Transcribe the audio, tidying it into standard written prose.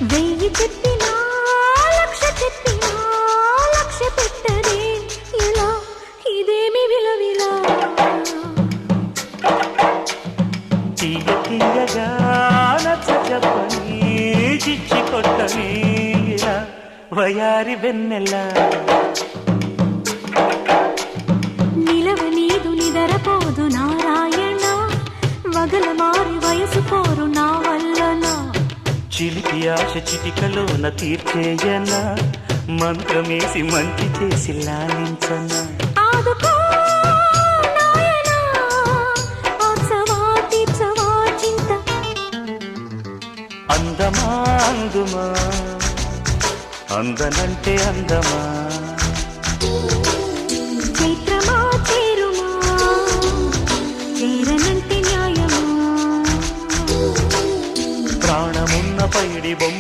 వెయ్యి చెప్పినా లక్ష చెప్పినా లక్ష పెట్టదే ఇలా ఇదేమి విలవిలా తీయ తీయగా నచ్చ చెప్పని చిచ్చి కొట్టని ఇలా వయారి వెన్నెలా నిలవ నీదు నిదరపోదు నారాయణ వగల మారి వయసు పోరు నా వల్లనా చిలిపి ఆశ చిటికలోన తీర్చేయనా మంత్రమేసి మంచి చేసి లాలించనా ఆదుకో నాయనా ఆత్సవా తీర్చవా చింత అందమా అందుమా అందనంటే అందమా చైత్రమా చేరుమా చేరనంటే న్యాయమా ప్రాణమున్న పైడి బొమ్మ